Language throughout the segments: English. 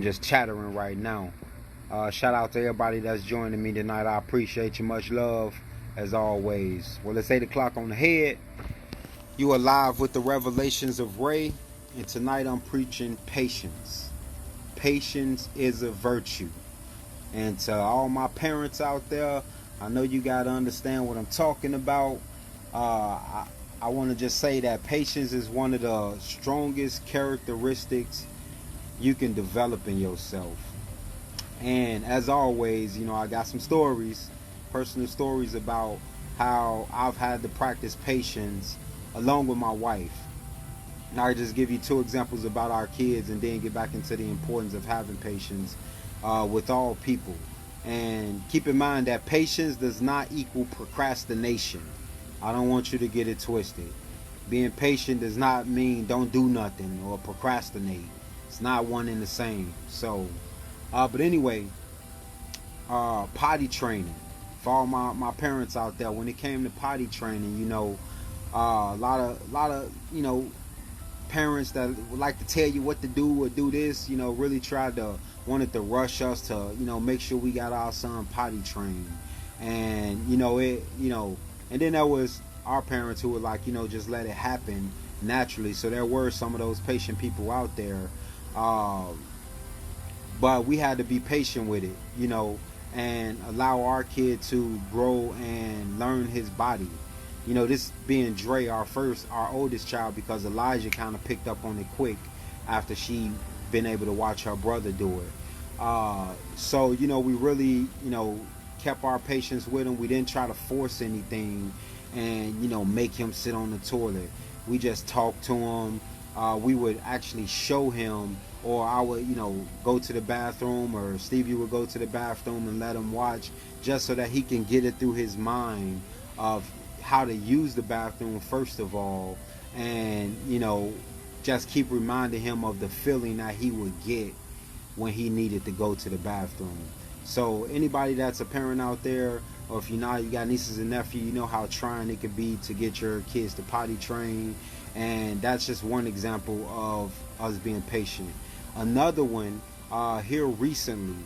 just chattering right now. Shout out to everybody that's joining me tonight. I appreciate you. Much love, as always. Well, it's 8 o'clock on the head. You are live with the Revelations of Ray, and tonight I'm preaching patience. Patience is a virtue. And to all my parents out there, I know you got to understand what I'm talking about. I want to just say that patience is one of the strongest characteristics you can develop in yourself. And as always, I got some stories, personal stories about how I've had to practice patience along with my wife. And I'll just give you 2 examples about our kids and then get back into the importance of having patience with all people. And keep in mind that patience does not equal procrastination. I don't want you to get it twisted. Being patient does not mean don't do nothing or procrastinate. It's not one and the same. So, but anyway, potty training. For all my parents out there, when it came to potty training, a lot of parents that would like to tell you what to do or do this, really wanted to rush us to, make sure we got our son potty trained. And, and then there was our parents who were like, just let it happen naturally. So there were some of those patient people out there. But we had to be patient with it, and allow our kid to grow and learn his body. This being Dre, our oldest child, because Elijah kind of picked up on it quick after she been able to watch her brother do it. So, we really, kept our patience with him. We didn't try to force anything and, make him sit on the toilet. We just talked to him. We would actually show him, or I would, go to the bathroom, or Stevie would go to the bathroom and let him watch, just so that he can get it through his mind of how to use the bathroom first of all, and just keep reminding him of the feeling that he would get when he needed to go to the bathroom. So anybody that's a parent out there, or if you got nieces and nephews, you know how trying it could be to get your kids to potty train. And that's just one example of us being patient. Another one, here recently,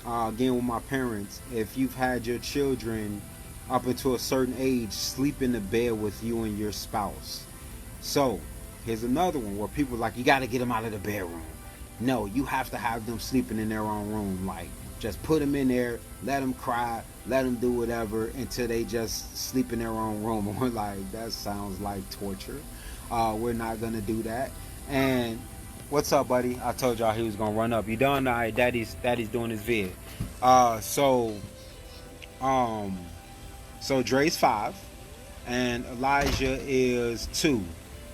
again with my parents, if you've had your children up until a certain age sleep in the bed with you and your spouse. So here's another one where people are like, you got to get them out of the bedroom. No, you have to have them sleeping in their own room. Like, just put them in there, let them cry, let them do whatever until they just sleep in their own room. And we're like, that sounds like torture. We're not gonna do that. And what's up, buddy? I told y'all he was gonna run up. You done? All right, daddy's doing his vid. So Dre's 5 and Elijah is 2,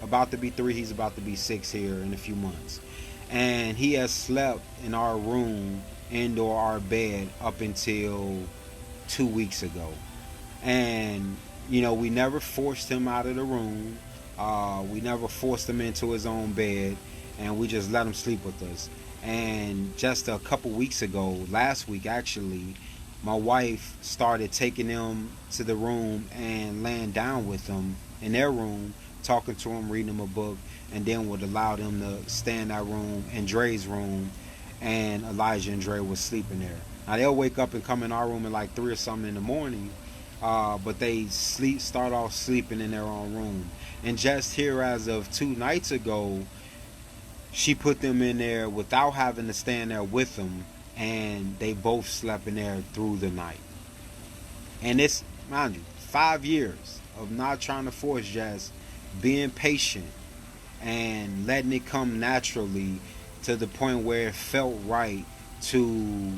about to be 3. He's about to be 6 here in a few months, and he has slept in our room, indoor, our bed, up until 2 weeks ago. And we never forced him out of the room. We never forced him into his own bed, and we just let him sleep with us. And just a couple weeks ago, last week actually, my wife started taking them to the room and laying down with them in their room, talking to them, reading them a book, and then would allow them to stay in that room, in Dre's room, and Elijah and Dre was sleeping there. Now they'll wake up and come in our room at like 3 or something in the morning, but they start off sleeping in their own room. And just here as of 2 nights ago, she put them in there without having to stand there with them, and they both slept in there through the night. And it's, mind you, 5 years of not trying to force, just being patient and letting it come naturally to the point where it felt right to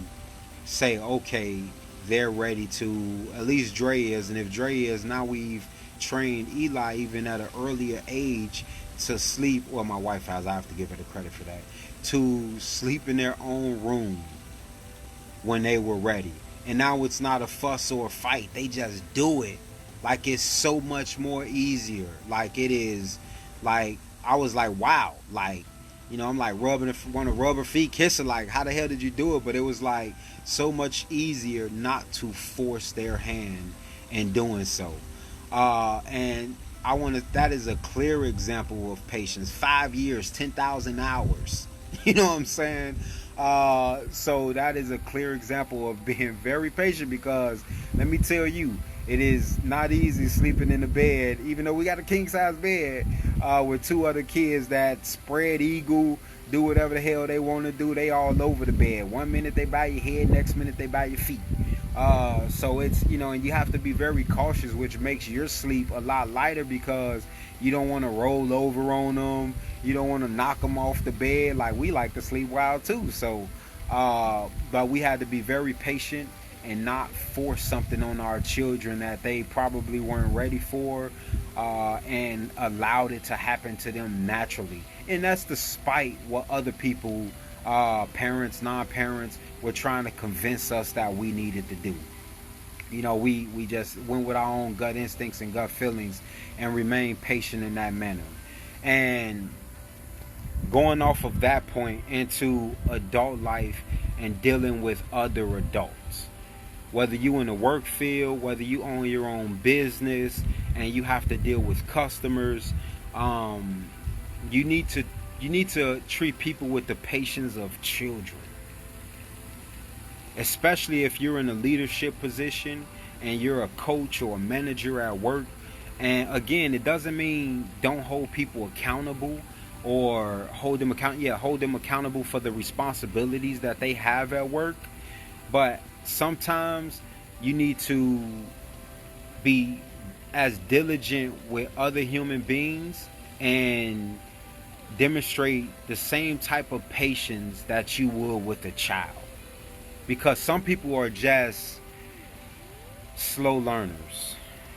say, okay, they're ready to, at least Dre is, and if Dre is, now we've trained Eli even at an earlier age to sleep, well, my wife has, I have to give her the credit for that, to sleep in their own room when they were ready. And now it's not a fuss or a fight, they just do it. Like, it's so much more easier. Like, it is, like, I was like, wow, like, I'm like want to rub her feet, kiss her, like, how the hell did you do it? But it was like so much easier not to force their hand in doing so. And that is a clear example of patience. 5 years, 10,000 hours. You know what I'm saying? So that is a clear example of being very patient, because let me tell you, it is not easy sleeping in the bed, even though we got a king size bed, with two other kids that spread eagle, do whatever the hell they want to do. They all over the bed. One minute they by your head, next minute they by your feet. So it's, and you have to be very cautious, which makes your sleep a lot lighter, because you don't want to roll over on them. You don't want to knock them off the bed. Like, we like to sleep wild too. So, but we had to be very patient and not force something on our children that they probably weren't ready for, and allowed it to happen to them naturally. And that's despite what other people, parents, non-parents, were trying to convince us that we needed to do. We just went with our own gut instincts and gut feelings and remained patient in that manner. And going off of that point into adult life and dealing with other adults, whether you in the work field, whether you own your own business and you have to deal with customers, you need to treat people with the patience of children, especially if you're in a leadership position and you're a coach or a manager at work. And again, it doesn't mean don't hold people accountable, or hold them accountable for the responsibilities that they have at work. But sometimes you need to be as diligent with other human beings and demonstrate the same type of patience that you will with a child. Because some people are just slow learners,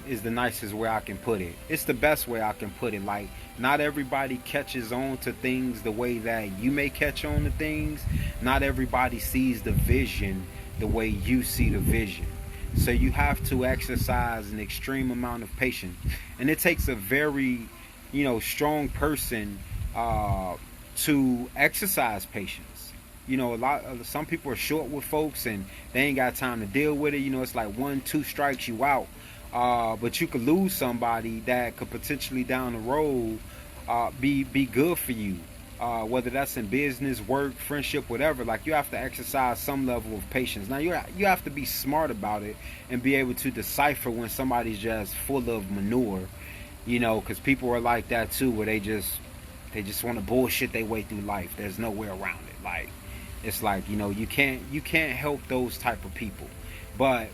is the nicest way I can put it. It's the best way I can put it. Like, not everybody catches on to things the way that you may catch on to things. Not everybody sees the vision the way you see the vision. So you have to exercise an extreme amount of patience. And it takes a very, strong person to exercise patience. Some people are short with folks and they ain't got time to deal with it. It's like 1-2 strikes, you out. But you could lose somebody that could potentially down the road be good for you, whether that's in business, work, friendship, whatever. Like, you have to exercise some level of patience. Now you have to be smart about it and be able to decipher when somebody's just full of manure, because people are like that too, where they just want to bullshit their way through life. There's no way around it. Like, it's like, you can't help those type of people. But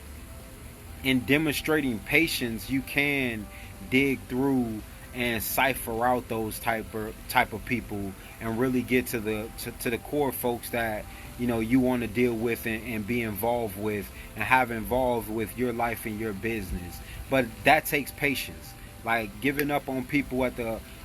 in demonstrating patience, you can dig through and cipher out those type of people and really get to the core folks that you want to deal with and be involved with and have involved with your life and your business. But that takes patience. Like, giving up on people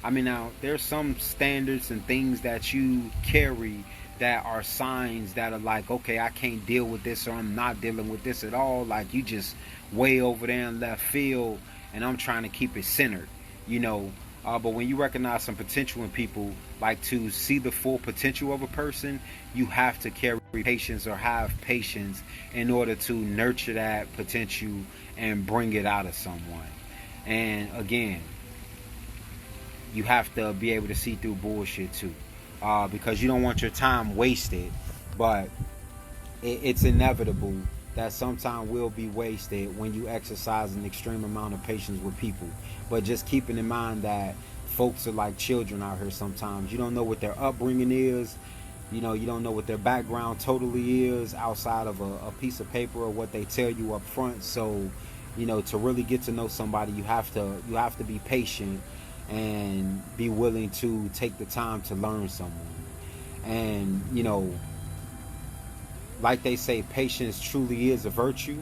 now there's some standards and things that you carry that are signs that are like, okay, I can't deal with this, or I'm not dealing with this at all. Like, you just way over there in left field and I'm trying to keep it centered, but when you recognize some potential in people, like, to see the full potential of a person, you have to carry patience or have patience in order to nurture that potential and bring it out of someone. And again, you have to be able to see through bullshit too, because you don't want your time wasted. But it's inevitable that sometime will be wasted when you exercise an extreme amount of patience with people. But just keeping in mind that folks are like children out here sometimes. You don't know what their upbringing is. You don't know what their background totally is outside of a piece of paper or what they tell you up front. So, to really get to know somebody, you have to be patient and be willing to take the time to learn someone. And, like they say, patience truly is a virtue.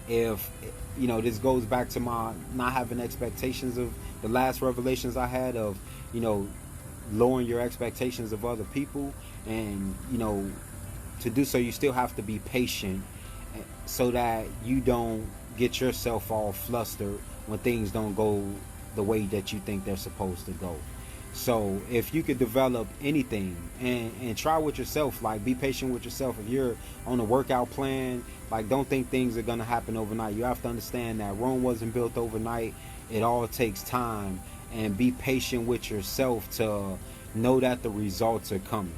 If this goes back to my not having expectations of the last revelations I had of lowering your expectations of other people, and to do so you still have to be patient, so that you don't get yourself all flustered when things don't go the way that you think they're supposed to go. So if you could develop anything and try with yourself, like, be patient with yourself. If you're on a workout plan, like, don't think things are going to happen overnight. You have to understand that Rome wasn't built overnight. It all takes time, and be patient with yourself to know that the results are coming.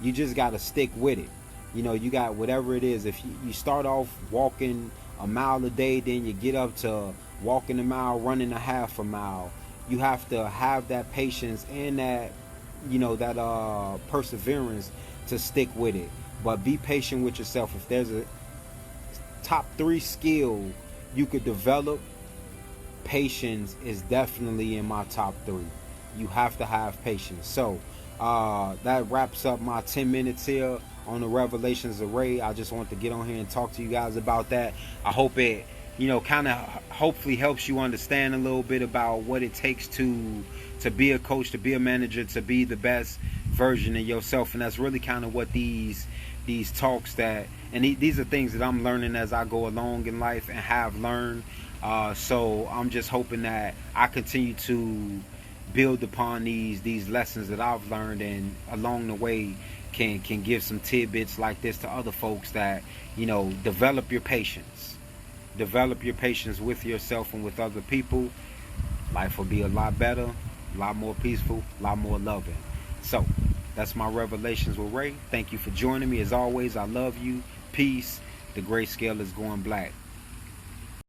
You just got to stick with it. You know, you got whatever it is. If you start off walking a mile a day, then you get up to walking a mile, running a half a mile. You have to have that patience and that, you know, that perseverance to stick with it. But be patient with yourself. If there's a top 3 skill you could develop, patience is definitely in my top 3. You have to have patience. So that wraps up my 10 minutes here on the Revelations of Ray. I just want to get on here and talk to you guys about that. I hope it, you know, kind of hopefully helps you understand a little bit about what it takes to be a coach, to be a manager, to be the best version of yourself. And that's really kind of what these talks that, and these are things that I'm learning as I go along in life and have learned. So I'm just hoping that I continue to build upon these lessons that I've learned, and along the way can give some tidbits like this to other folks that, you know, develop your patience with yourself and with other people. Life will be a lot better, a lot more peaceful, a lot more loving. So that's my Revelations with Ray. Thank you for joining me. As always, I love you. Peace. The grayscale is going black.